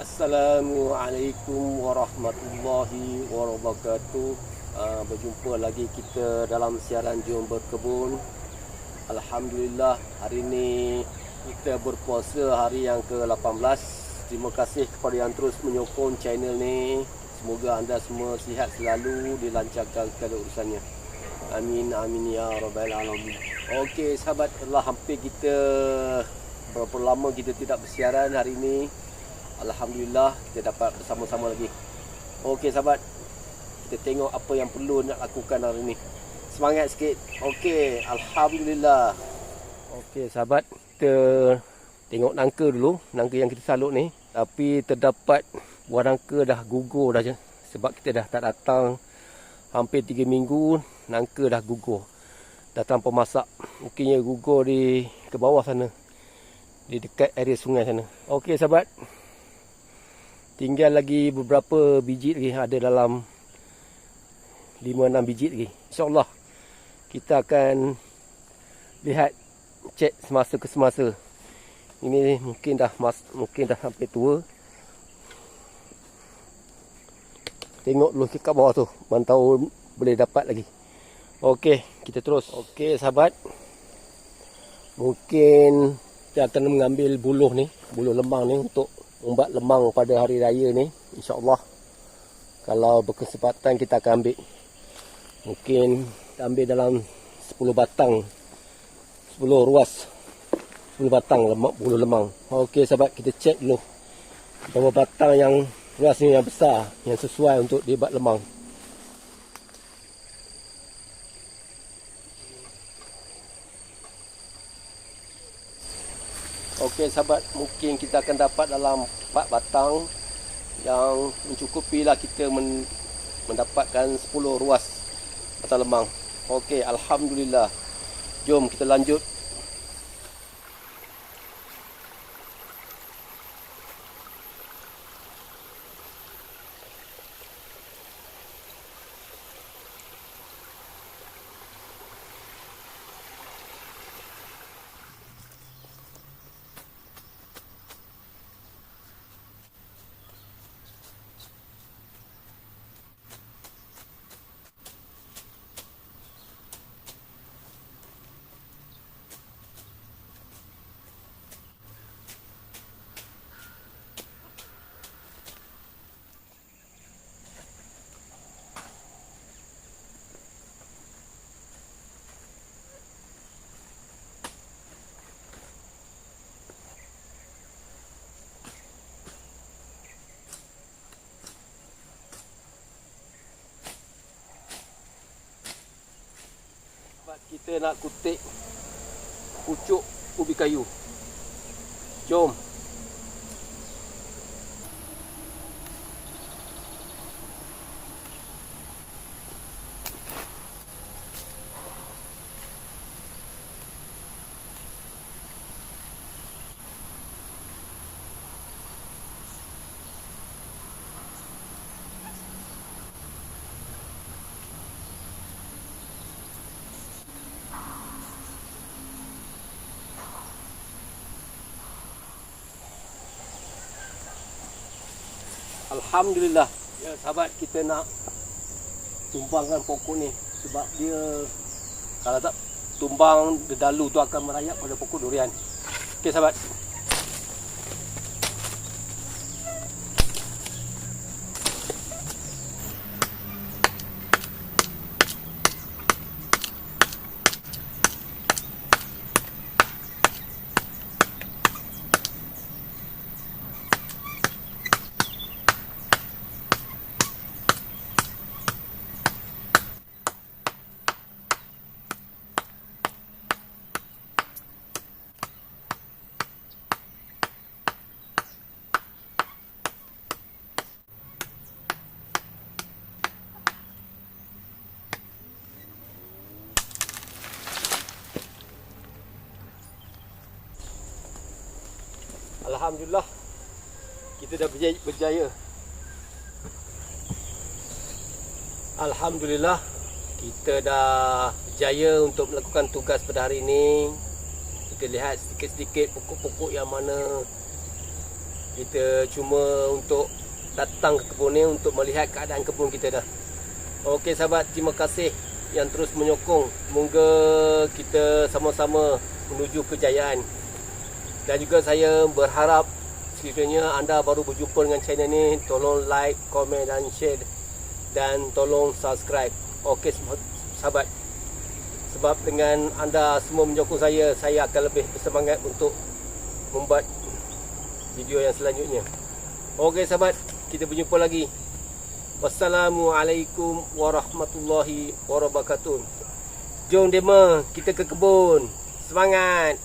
Assalamualaikum warahmatullahi wabarakatuh. Berjumpa lagi kita dalam siaran Jom Berkebun. Alhamdulillah, hari ini kita berpuasa hari yang ke-18. Terima kasih kepada yang terus menyokong channel ni. Semoga anda semua sihat selalu, dilancarkan segala urusannya. Amin amin ya rabbal alamin. Okey sahabat, telah hampir kita berapa lama kita tidak bersiaran. Hari ini alhamdulillah kita dapat bersama-sama lagi. Okey sahabat, kita tengok apa yang perlu nak lakukan hari ini. Semangat sikit. Okey, alhamdulillah. Okey sahabat, kita tengok nangka dulu, nangka yang kita saluk ni. Tapi terdapat buah nangka dah gugur dah je. Sebab kita dah tak datang hampir 3 minggu, nangka dah gugur. Dah tanpa masak. Mungkinnya gugur di ke bawah sana, di dekat area sungai sana. Okey sahabat, tinggal lagi beberapa biji lagi, ada dalam 5-6 biji lagi. InsyaAllah kita akan lihat, cek semasa ke semasa. Ini mungkin dah sampai tua. Tengok dulu kat bawah tu, mantau boleh dapat lagi. Okey, kita terus. Okey sahabat, mungkin kita akan mengambil buluh ni, buluh lemang ni untuk umbat lemang pada hari raya ni. InsyaAllah kalau berkesempatan kita akan ambil. Mungkin kita ambil dalam 10 batang, 10 ruas, 10 batang buluh lemang. Okey sahabat, kita cek dulu berapa batang yang ruas ni yang besar, yang sesuai untuk dibat lemang. Okey sahabat, mungkin kita akan dapat dalam 4 batang yang mencukupilah kita mendapatkan 10 ruas batang lemang. Okey, alhamdulillah. Jom kita lanjut. Kita nak kutik pucuk ubi kayu. Jom. Alhamdulillah. Ya sahabat, kita nak tumbangkan pokok ni. Sebab dia, kalau tak tumbang, dedalu tu akan merayap pada pokok durian. Okey sahabat. Alhamdulillah, kita dah berjaya. Alhamdulillah, kita dah berjaya untuk melakukan tugas pada hari ini. Kita lihat sedikit-sedikit pokok-pokok yang mana Kita cuma untuk datang ke kebun ni untuk melihat keadaan kebun kita dah. Okey sahabat, terima kasih yang terus menyokong. Semoga kita sama-sama menuju kejayaan. Dan juga saya berharap sekiranya anda baru berjumpa dengan channel ni, tolong like, komen dan share, dan tolong subscribe. Okey sahabat, sebab dengan anda semua menyokong saya akan lebih bersemangat untuk membuat video yang selanjutnya. Okey sahabat, kita berjumpa lagi. Wassalamualaikum warahmatullahi wabarakatuh. Jom dema, kita ke kebun. Semangat.